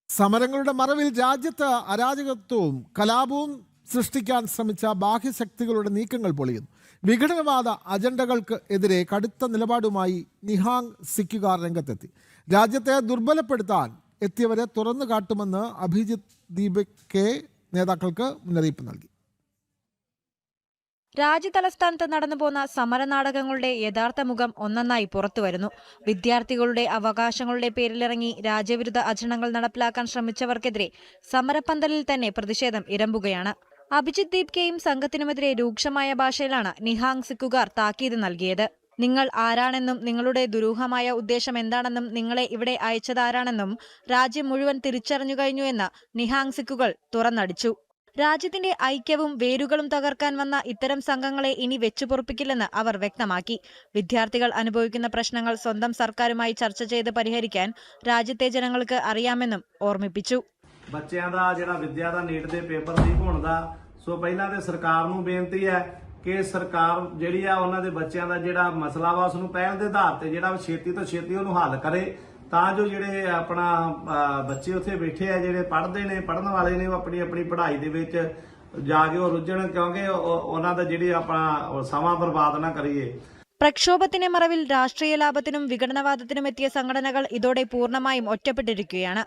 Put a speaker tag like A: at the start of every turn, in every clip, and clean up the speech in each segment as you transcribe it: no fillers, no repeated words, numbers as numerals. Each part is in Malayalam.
A: സമരങ്ങളുടെ മറവിൽ രാജ്യത്ത് അരാജകത്വവും കലാപവും സൃഷ്ടിക്കാൻ ശ്രമിച്ച ബാഹ്യശക്തികളുടെ നീക്കങ്ങൾ പൊളിയുന്നു. വിഘടനവാദ അജണ്ടകൾക്ക് എതിരെ കടുത്ത നിലപാടുമായി നിഹാങ് സിക്കുകാർ രംഗത്തെത്തി. രാജ്യത്തെ ദുർബലപ്പെടുത്താൻ എത്തിയവരെ തുറന്നു കാട്ടുമെന്ന് അഭിജിത്ത് ദീപക് നേതാക്കൾക്ക് മുന്നറിയിപ്പ് നൽകി.
B: രാജ്യതലസ്ഥാനത്ത് നടന്നുപോകുന്ന സമരനാടകങ്ങളുടെ യഥാർത്ഥ മുഖം ഒന്നൊന്നായി പുറത്തുവരുന്നു. വിദ്യാർത്ഥികളുടെ അവകാശങ്ങളുടെ പേരിലിറങ്ങി രാജ്യവിരുദ്ധ അജണ്ടകൾ നടപ്പിലാക്കാൻ ശ്രമിച്ചവർക്കെതിരെ സമരപ്പന്തലിൽ തന്നെ പ്രതിഷേധം ഇരമ്പുകയാണ്. അഭിജിത്ത് ദീപ്കെയും സംഘത്തിനുമെതിരെ രൂക്ഷമായ ഭാഷയിലാണ് നിഹാങ് സിക്കുകാർ താക്കീത് നൽകിയത്. നിങ്ങൾ ആരാണെന്നും നിങ്ങളുടെ ദുരൂഹമായ ഉദ്ദേശം എന്താണെന്നും നിങ്ങളെ ഇവിടെ അയച്ചതാരാണെന്നും രാജ്യം മുഴുവൻ തിരിച്ചറിഞ്ഞു കഴിഞ്ഞുവെന്ന് നിഹാങ് സിക്കുകൾ തുറന്നടിച്ചു. രാജ്യത്തിന്റെ ഐക്യവും വേരുകളും തകർക്കാൻ വന്ന ഇത്തരം സംഘങ്ങളെ ഇനി വെച്ചുപൊറുപ്പിക്കില്ലെന്ന് അവർ വ്യക്തമാക്കി. വിദ്യാർത്ഥികൾ അനുഭവിക്കുന്ന പ്രശ്നങ്ങൾ സ്വന്തം സർക്കാരുമായി ചർച്ച ചെയ്ത് പരിഹരിക്കാൻ രാജ്യത്തെ ജനങ്ങൾക്ക് അറിയാമെന്നും ഓർമ്മിപ്പിച്ചു.
C: ਬੱਚਿਆਂ ਦਾ ਜਿਹੜਾ ਵਿਦਿਆ ਦਾ ਨੀਟ ਦੇ ਪੇਪਰ ਲੀਕ ਹੋਣ ਦਾ ਸੋ ਪਹਿਲਾਂ ਤੇ ਸਰਕਾਰ ਨੂੰ ਬੇਨਤੀ ਹੈ ਕਿ ਸਰਕਾਰ ਜਿਹੜੀ ਆ ਉਹਨਾਂ ਦੇ ਬੱਚਿਆਂ ਦਾ ਜਿਹੜਾ ਮਸਲਾ ਵਾ ਉਸ ਨੂੰ ਪਹਿਲ ਦੇ ਆਧਾਰ ਤੇ ਜਿਹੜਾ ਛੇਤੀ ਤੋਂ ਛੇਤੀ ਉਹਨੂੰ ਹੱਲ ਕਰੇ ਤਾਂ ਜੋ ਜਿਹੜੇ ਆਪਣਾ ਬੱਚੇ ਉੱਥੇ ਬੈਠੇ ਆ ਜਿਹੜੇ ਪੜ੍ਹਦੇ ਨੇ ਪੜ੍ਹਨ ਵਾਲੇ ਨੇ ਉਹ ਆਪਣੀ ਆਪਣੀ ਪੜ੍ਹਾਈ ਦੇ ਵਿੱਚ ਜਾ ਕੇ ਉਹ ਰੁੱਝਣ ਕਿਉਂਕਿ ਉਹਨਾਂ ਦਾ ਜਿਹੜੀ ਆਪਣਾ ਸਮਾਂ ਬਰਬਾਦ ਨਾ ਕਰੀਏ.
B: പ്രക്ഷോഭത്തിന്റെ മറവിൽ രാഷ്ട്രീയ ലാഭത്തിനും വിഘടനവാദത്തിനും എത്തിയ സംഘടനകൾ ഇതോടെ പൂർണ്ണമായും ഒറ്റപ്പെട്ടിരിക്കുകയാണ്.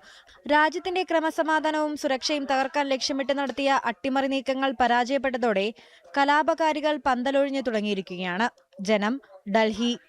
B: രാജ്യത്തിന്റെ ക്രമസമാധാനവും സുരക്ഷയും തകർക്കാൻ ലക്ഷ്യമിട്ട് നടത്തിയ അട്ടിമറി നീക്കങ്ങൾ പരാജയപ്പെട്ടതോടെ കലാപകാരികൾ പന്തലൊഴിഞ്ഞു തുടങ്ങിയിരിക്കുകയാണ്. ജനം, ഡൽഹി.